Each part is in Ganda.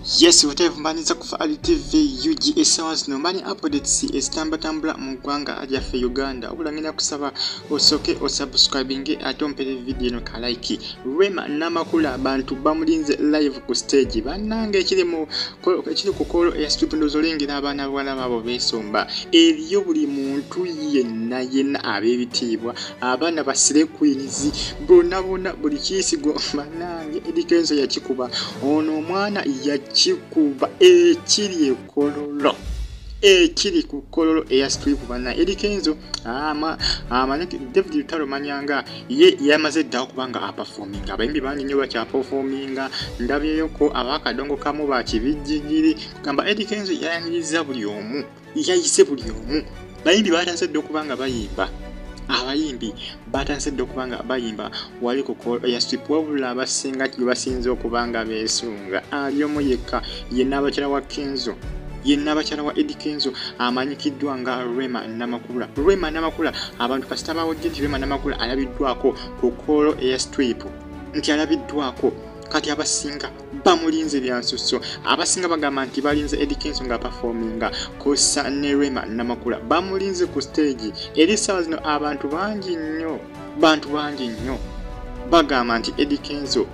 Yes, whatever man is Okuva TV UG sounds no money updates tambula mu ggwanga lyaffe Uganda. Obulangina kusaba osoke osubscribing atompere video no ka like. Rema Namakula Abantu bamulinze live ku stage. Banange ekiri ku kolo ya strip ndozolengera abaana bwana babo besomba. Eriyo buli muntu yenna abebitibwa abaana basire queens bonna buli kisigo Banange Eddy Kenzo yakikuba ono omwana yakikuba ekiri ekololo ekiri ku kololo eya strip bana Eddy Kenzo amanyi David Lutalo manyanga ye yamaze dda okubanga aperforming abayimbi bangi nnyo bakya performinga ndabyeyo ko abakadongo kamu bakibijjigiri kugamba Eddy Kenzo yayaniriza buli omu yayise buli omu bayimbi batanze dda okubanga bayimba abayimbi batanze dda okubanga bayimba wali ku kololo eya strip wabula abasinga basinze okubanga besunga aliyomu yekka yenna abakyala wa Kenzo yenna abakyala wa Eddy Kenzo amanyikiddwa nga Rema Namakula. Rema Namakula abantu kasita bawojje nti Rema Namakula alabiddwako ku kolo eya strip nti alabiddwako kati abasinga bamulinze byansusso abasinga bagamba nti balinze Eddy Kenzo nga performinga kosa ne Rema Namakula bamulinze ku stage eri sawa zino abantu bangi nnyo bagamba nti Eddy Kenzo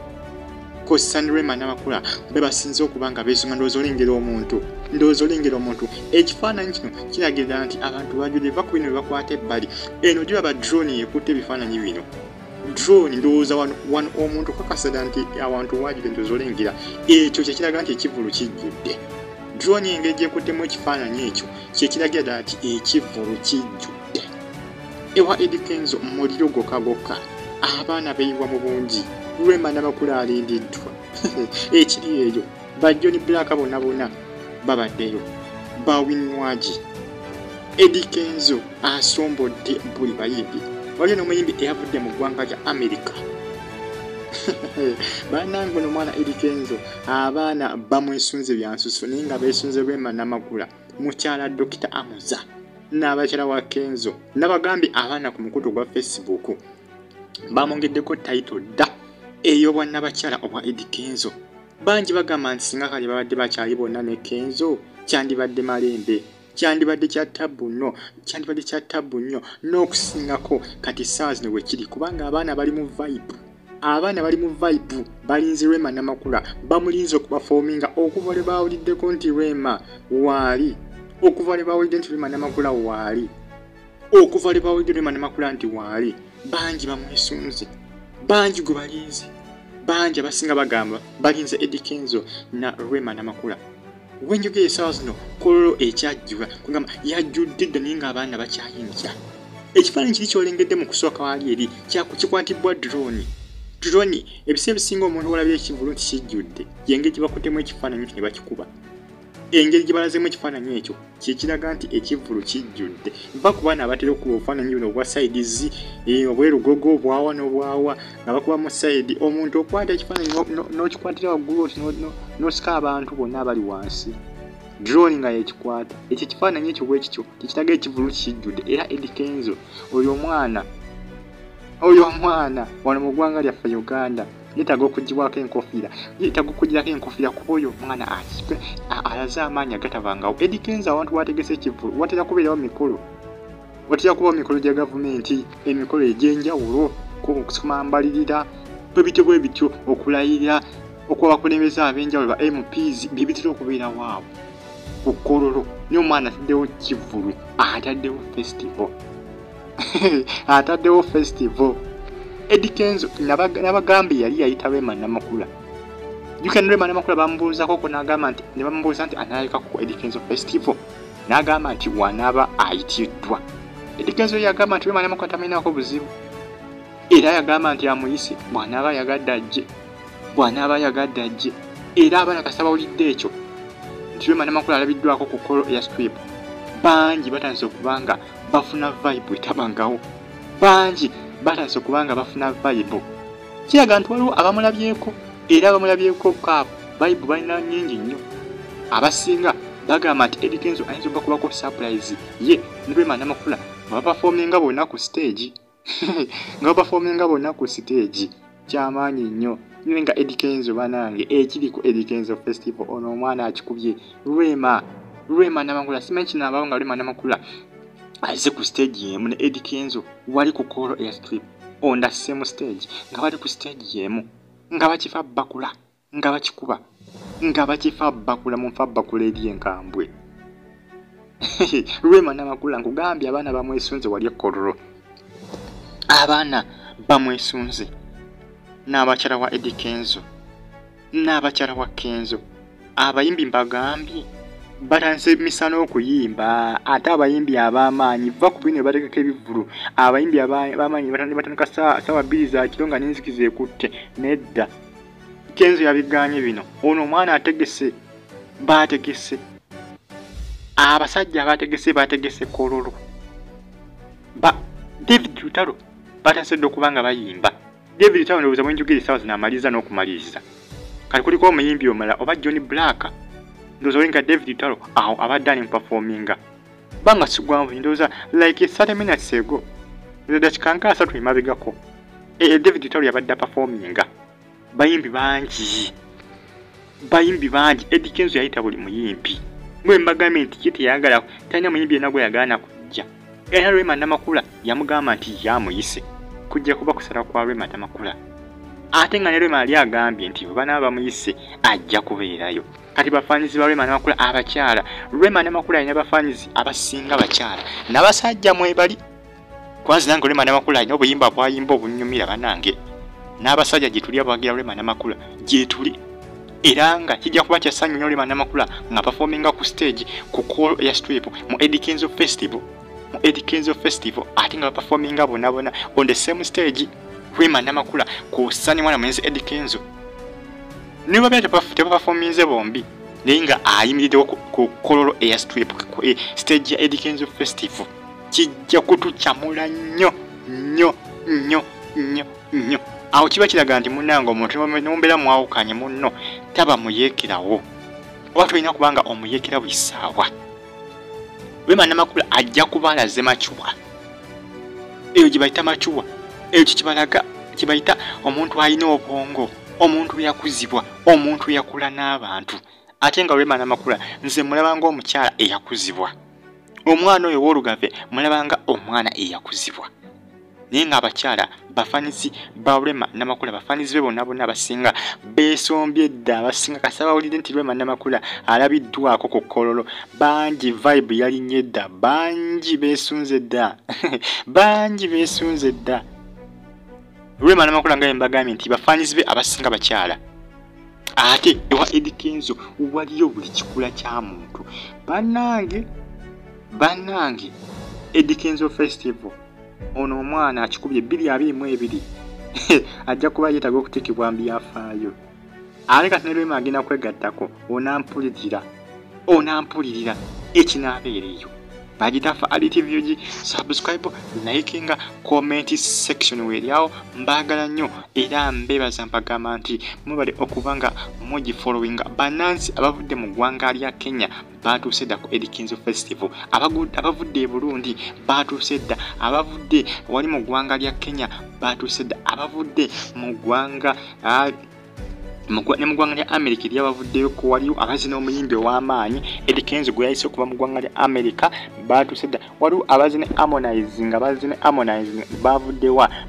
kosa ne Rema Namakula bebasinze okubanga besunga ndozolengera omuntu ekifaananyi kino kiragira nti abantu bajudde bakubino bebakwata ebbali eno gyaba drone yekutte ebifaananyi bino drone ndowooza wano omuntu kakasada nti abantu wajudde ndozolengera ekyo kyekiraga nti ekivulu kijjudde drone engeri gyekuttemu ekifaananyi ekyo kyekiragira nti ekivulu kijjudde ewa Eddy Kenzo muliro gokka abaana beyiwa mu bungi Rema Namakula alindiddwa ekiri eyo bajjoni black bonna babaddeyo bawinwaji Eddy Kenzo asombodde buli bayimbi waliyo n'omuyimbi eyavudde mu ggwanga lya America Banange no mwana Eddy Kenzo abaana bamwesunze byansusso naye nga beesunze Rema Namakula mukyala Dr. Amuza n'abakyala wa Kenzo n'abagambi abaana ku mukutu gwa Facebook bamwongeddeko title dda ey'obwannabakyala obwa Eddy Kenzo bangi bagamba nti singa kali babadde bakyali bonna ne Kenzo kyandibadde malembe kyandibadde kya ttabbu nnyo n'okusingako kati saa zino wekiri kubanga abaana bali mu vibe balinze Rema Namakula bamulinze okubafominga okuva lwe bawuliddeko nti Rema waali okuva lwe bawulidde nti Rema Namakula waali okuva lwe bawulidde Rema Namakula nti waali bangi bamwesunze bangi gwe balinze bangi abasinga bagamba balinze Eddy Kenzo na Rema Namakula wenjogeye sawa zino kololo ekyajjibwa kugamba yajjudde dda naye ng'abaana bakyayinza ekifaananyi kiri kyolengedde mu kusooka waali eri kikwatibwa drone ebiseera ebisinga omuntu walabye ekivulu nti kijjudde yengeri gye bakuttemu ekifaananyi ekyo ne bakikuba engeri gye balazemu ekifaananyi ekyo kyekiraga nti ekivulu kijjudde mpa ku baana abatera okuba obufaananyi buno obwa sides obwerugogo obwawa n'obwawa nga bakuba mu side omuntu okwata ekifaananyi n'okikwatira waggulu oti n'osika abantu bonna abali wansi drone nga yekikwata ekyo ekifaananyi ekyo bwe kityo tekiraga ekivulu kijjudde era Eddy Kenzo oyo omwana wano mu ggwanga lyaffe Uganda yetaaga okuggyibwako enkofiira kuba oyo omwana alaze amaanyi agatabangawo Eddy Kenzo abantu wategese ekivulu watera kubeerawo mikolo gya gavumenti emikolo egy'enjawulo okusomambalirira bwe bityo okulayirira okuba abakulembeze ab'enjawulo ba MPs bye bitera okubeera waabo ku kololo naye omwana ataddewo kivulu ataddewo festival Eddy Kenzo nabagambi yali yayita Rema Namakula Rema Namakula bamubuuzako ko n'agamba nti ne bamubuuza nti analabika ku Eddy Kenzo festival n'agamba nti wanaaba ayitiddwa Eddy Kenzo yagamba nti Rema Namakula tamayinako buzibu era yagamba nti amuyise bw'anaaba ayagadde ajje era abaana kasita bawulidde ekyo nti Rema Namakula alabiddwako ku kolo eya strip bangi batandise okubanga bafuna vibe etabangawo batandise okubanga bafuna vibe kiraga nti waliwo abamulabyeko era abamulabyeko kaabo vibe balina nnyingi nnyo abasinga bagamba nti Eddy Kenzo ayinza okubako surprise ye ne Rema Namakula nga baperforminga bonna ku stage kyamaanyi nnyo nga Eddy Kenzo Banange ekiri ku Eddy Kenzo Festival ono omwana akikubye Rema Namakula simanyi kinaabawo nga Rema Namakula aze ku stage yemu ne Eddy Kenzo wali ku Kolo Airstrip on the same stage nga bali ku stage yemu nga bakifa bakula nga bakikuba nga bakifa bakula mu fa bakula eri enkambwe Rema Namakula nkugambye abaana bamwesunze wali ekkololo abaana bamwesunze n'abakyala wa Eddy Kenzo n'abakyala wa Kenzo abayimbi mbagambye batanse misano okuyimba ate abayimbi ab'amaanyi va ku bino bategeka ebivulu abayimbi ab'amaanyi batandika sawa 2 za kiro nga n'enzikiza ekutte nedda Kenzo yabiganye bino ono omwana ategese bategese abasajja bategese kololo David Lutalo batasedde okubanga bayimba David Lutalo ndowooza mwenjogeri sawa zinamaliza n'okumaliriza kali kuliko omuyimbi omala oba John Black ndowooza wenga David Lutalo awo abadde ali performinga banga sigwanvu ndowooza like 30 minutes ago dakika nga 3 emabegako David Lutalo yabadde performinga bayimbi bangi Eddy Kenzo yayita buli muyimbi mwe mbagambye nti kiti yagala talina muyimbi yenna gwe yagaana kujja era Rema Namakula yamugamba nti yamuyise kujja kuba kusala kwa Rema Namakula ate nga ne Rema ali agambye nti bwe banaaba bamuyise ajja kubeerayo kati bafaanizi ba Rema Namakula abakyala Rema Namakula alina bafaanizi abasinga bakyala n'abasajja mwebali kwanzi nange Rema Namakula alina obuyimba bwayimba obunyumira banange n'abasajja gye tuli abawagira Rema Namakula gye tuli era nga kijja kuba kyasanyu nnyo Rema Namakula nga performinga ku stage ku Kolo Airstrip mu Eddy Kenzo Festival ate nga performinga bona on the same stage Rema Namakula ku Sunny mwana mwenzi Eddy Kenzo niba bete performinze bombi naye nga ayimiridde ku Kolo Airstrip ku stage ya Eddy Kenzo Festival kijja kutukyamula nnyo awo kiba kiraga nti munnange omuntu nombeera mwawukanye munno taba muyeekerawo oba tulina kubanga omuyeekera bwisaawa Rema Namakula ajja kuba alaze macuwa eyo gye bayita macuwa eyo kibayita omuntu alina obwongo omuntu yakuzibwa omuntu yakula n'abantu ate nga Rema Namakula nze mulabanga omukyala eyakuzibwa omwana oyo w'olugave mulabanga omwana eyakuzibwa naye nga abakyala bafaanizi ba Rema Namakula bafaanizi be bonna basinga beesombye dda abasinga kasaba bawulidde nti Rema Namakula alabiddwako ku kololo bangi vibe yalinnye dda bangi beesunze dda Rema Namakula nga mbagambye nti bafaanizi be abasinga bakyala ate ewa Eddy Kenzo waliyo buli kikula kya muntu Banange Eddy Kenzo Festival ono omwana akikubye 222 ajja kuba yeetaaga okuteekebwa mbyafaayo ate kati ne Rema agenda kwegattako onampulirira ekinaabeereyo bagitafa ADTV subscribe likinga comment section weeryawo mbagala nnyo era mbeebaza mpagamba nti mubale okubanga mugi following Banange abavudde mu ggwanga lya Kenya batuuse dda ku Eddy Kenzo Festival abavudde e Burundi batuuse dda abavudde wali mu ggwanga lya Kenya batuuse dda abavudde mu ggwanga ne mu ggwanga lya America lyabavuddeyo ku waliwo abazina omuyimbi ow'amaanyi Eddy Kenzo gwe yayise okuva mu ggwanga lya America batuuse dda waliwo abazina Harmonize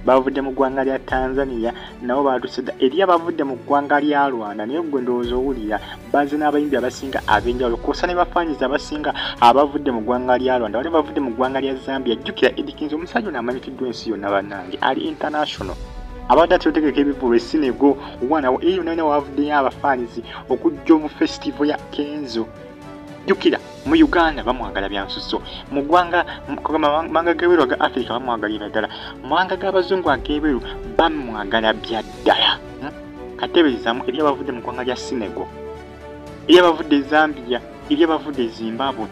bavudde mu ggwanga lya Tanzania nabo batuuse dda eri abavudde mu ggwanga lya Rwanda naye gwe ndowooza owulira bazina abayimbi abasinga ab'enjawulo kusa ne bafaanyiza abasinga abavudde mu ggwanga lya Rwanda wali bavudde mu ggwanga lya Zambia jjukira Eddy Kenzo omusajja ono amanyikiddwa ensi yonna Banange ali international abadde atutegeka ebivulu Senegal wana eyo nana wavuddeyo abafaanizi okujja mu festival ya Kenzo jjukira mu Uganda bamwagala byansuso mu ggwanga manga g'ebweru aga Africa bamwagalira ddala manga g'abazungu ag'ebweru bamwagala bya ddala katebeezamu eri abavudde mu ggwanga lya Senegal eri abavudde Zambia eri abavudde Zimbabwe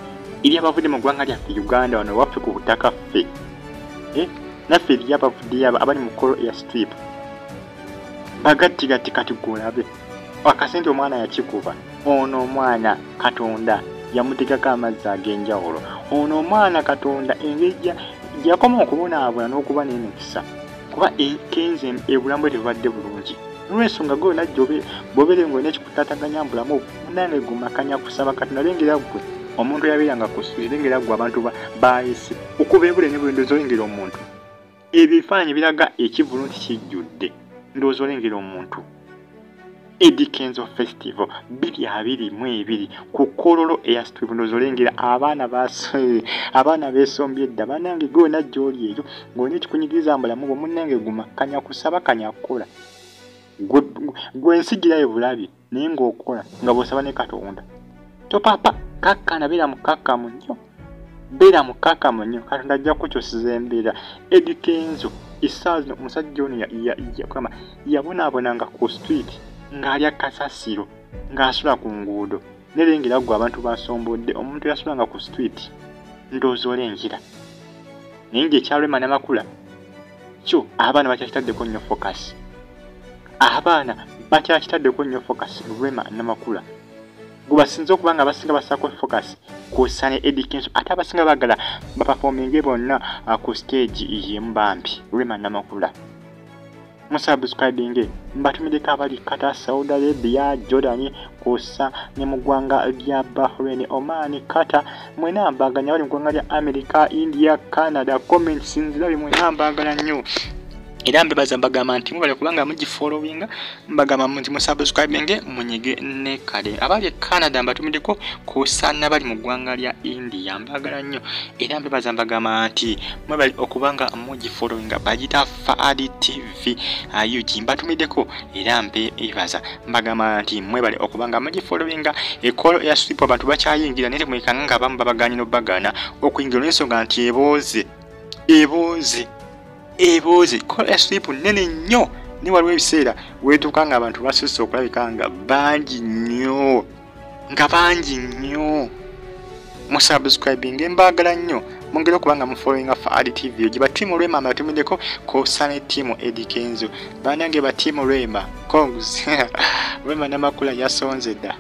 eri abavudde mu ggwanga lyaffe Uganda wano waffe ku butaka ffe naffe eri abavuddeyo abali mu Kolo Airstrip bagattigatti kati gulabe akasente omwana yakikuba ono omwana Katonda yamutegako amazzi ag'enjawulo ono omwana Katonda engeri gyakoma okubonaabona n'okuba n'emikisa kuba Kenzo ebulamu bwe tebubadde bulungi olw'ensonga gwe najjo bobere ngo nekikutataganya mbulamu munange gumakanya kusaba kati nalengera gwe omuntu yabeeranga ku street lengera gwe abantu baayise okuba ebule ne bwe ndowooza olengera omuntu ebifaananyi biraga ekivulu nti kijjudde ndowooza olengera omuntu Eddy Kenzo Festival 2022 ku kololo eya strip ndowooza olengera abaana beesombye dda banange gwe najjo oli eyo ng'olina ekikunyigiriza mbulamu bwe munnange gumakanya kusaba kanya kukola gwe nsigirayo bulabi naye ng'okola nga bw'osaba ne Katonda topapa kakkana beera mukakkamu nnyo Katonda ajja kukyusiza embeera Eddy Kenzo Esannyu omusajja ono yabonaabonanga ku street ng'alya kasasiro ng'asula ku nguudo nerengera gwe abantu basombodde omuntu yasulanga ku street ndowooza olengera naye ng'ekya Rema Namakula kyo abaana bakyakitaddeko nnyo focus Rema Namakula gwe basinze okuba nga basinga basako focus kw'ossa ne Eddy Kenzo ate abasinga baagala bapafominge bonna ku stage yemu bambi Rema Namakula musubscribinge mbatumireko abali Qatar, Saudi Arabia, Jordan kw'ossa ne mu ggwanga lya Bahrain, Oman, Qatar mwena mbaganya bali mu ggwanga lya America, India, Canada comments nzirabye mwena mbagala nnyo era mbebaza mbagamba nti mubale kubanga mugifollowinga mbagamba nti musubscribinge munyige ne kale abali Canada mbatumireko kw'ossa n'abali mu ggwanga lya India mbagala nnyo era mbebaza mbagamba nti mubale okubanga mugifollowinga bagita Fadi TV UG mbatumireko era mbebaza mbagamba nti mwebale okubanga mugifollowinga ekolo ya strip abantu bakyayingira naye temwekanga nga abamu babaganye n'obagana okuyingira n'ensonga nti ebooze kola ya strip nene nnyo ne waliwo ebiseera weetuuka nga abantu basusse okulabika nga bangi nnyo musubscribinge mbagala nnyo mongere okubanga mufollowinga Fadi TV gye batiimu Rema mbatumiddeko kw'ossa ne ttiimu Eddy Kenzo banange batiimu Rema kongs Rema Namakula yasonze dda